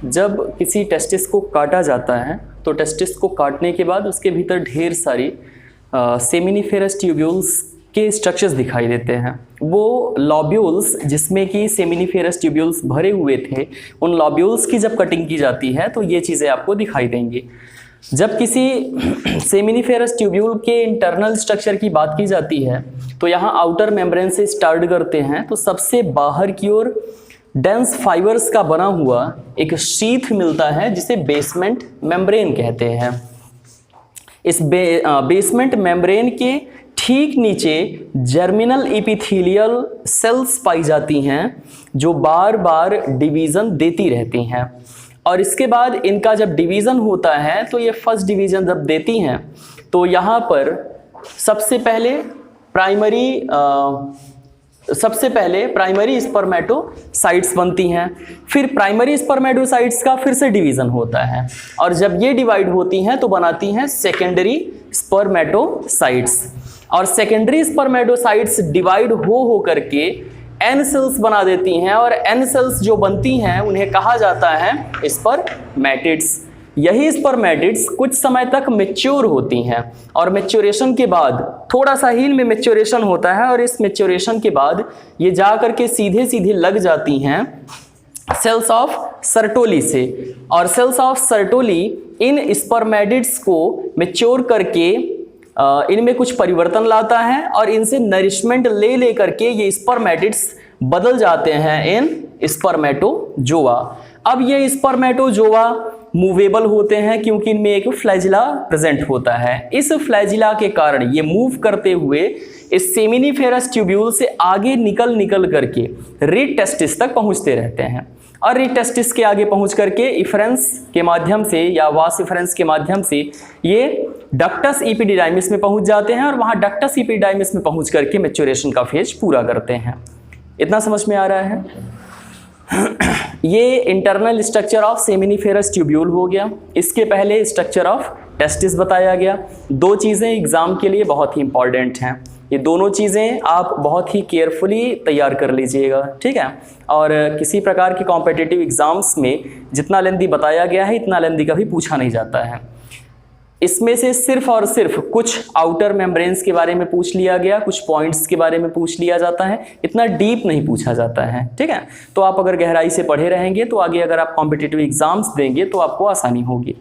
जब किसी टेस्टिस को काटा जाता है तो टेस्टिस को काटने के बाद उसके भीतर ढेर सारी सेमिनिफेरस ट्यूब्यूल्स के स्ट्रक्चर्स दिखाई देते हैं। वो लॉब्यूल्स जिसमें कि सेमिनिफेरस ट्यूब्यूल्स भरे हुए थे, उन लॉब्यूल्स की जब कटिंग की जाती है तो ये चीज़ें आपको दिखाई देंगी। जब किसी सेमिनिफेरस ट्यूब्यूल के इंटरनल स्ट्रक्चर की बात की जाती है तो यहाँ आउटर मेम्ब्रेन से स्टार्ट करते हैं तो सबसे बाहर की ओर डेंस फाइबर्स का बना हुआ एक शीथ मिलता है जिसे बेसमेंट मेम्ब्रेन कहते हैं। इस बेसमेंट मेम्ब्रेन के ठीक नीचे जर्मिनल एपिथेलियल सेल्स पाई जाती हैं जो बार बार डिवीज़न देती रहती हैं, और इसके बाद इनका जब डिवीज़न होता है तो ये फर्स्ट डिवीज़न जब देती हैं तो यहाँ पर सबसे पहले प्राइमरी स्पर्मेटोसाइट्स बनती हैं, फिर प्राइमरी स्पर्मेटोसाइट्स का फिर से डिवीज़न होता है, और जब ये डिवाइड होती हैं तो बनाती हैं सेकेंडरी स्पर्मेटोसाइट्स, और सेकेंडरी स्पर्मेटोसाइट्स डिवाइड हो करके एन सेल्स बना देती हैं, और एन सेल्स जो बनती हैं उन्हें कहा जाता है स्पर्मेटिड्स। यही स्पर्मेटिड्स कुछ समय तक मैच्योर होती हैं, और मैच्योरेशन के बाद थोड़ा सा ही में मैच्योरेशन होता है, और इस मैच्योरेशन के बाद ये जा करके सीधे सीधे लग जाती हैं सेल्स ऑफ सर्टोली से, और cells of Sertoli in spermatids को मैच्योर करके इनमें कुछ परिवर्तन लाता है, और इनसे नरिशमेंट ले करके ये स्पर्मेटिड्स बदल जाते हैं इन स्पर्मेटोजोआ। अब ये स्पर्मेटोजोआ मूवेबल होते हैं क्योंकि इनमें एक फ्लैजिला प्रेजेंट होता है। इस फ्लैजिला के कारण ये मूव करते हुए इस सेमिनिफेरस ट्यूब्यूल से आगे निकल करके रीड टेस्टिस तक पहुंचते रहते हैं, और रीड टेस्टिस के आगे पहुंच करके इफरेंस के माध्यम से या वास इफरेंस के माध्यम से ये डक्टस एपिडिडाइमिस में पहुंच जाते हैं, और वहां डक्टस एपिडिडाइमिस में पहुंच करके मैच्योरेशन का फेज पूरा करते हैं। इतना समझ में आ रहा है? ये internal structure of seminiferous tubule हो गया। इसके पहले स्ट्रक्चर ऑफ टेस्टिस बताया गया। दो चीज़ें एग्जाम के लिए बहुत ही इंपॉर्टेंट हैं, ये दोनों चीज़ें आप बहुत ही केयरफुली तैयार कर लीजिएगा, ठीक है। और किसी प्रकार के कॉम्पिटिटिव एग्जाम्स में जितना लेंथी बताया गया है इतना लेंथी कभी पूछा नहीं जाता है। इसमें से सिर्फ और सिर्फ कुछ आउटर मेम्ब्रेन्स के बारे में पूछ लिया गया, कुछ पॉइंट्स के बारे में पूछ लिया जाता है, इतना डीप नहीं पूछा जाता है, ठीक है। तो आप अगर गहराई से पढ़े रहेंगे तो आगे अगर आप कॉम्पिटिटिव एग्जाम्स देंगे तो आपको आसानी होगी।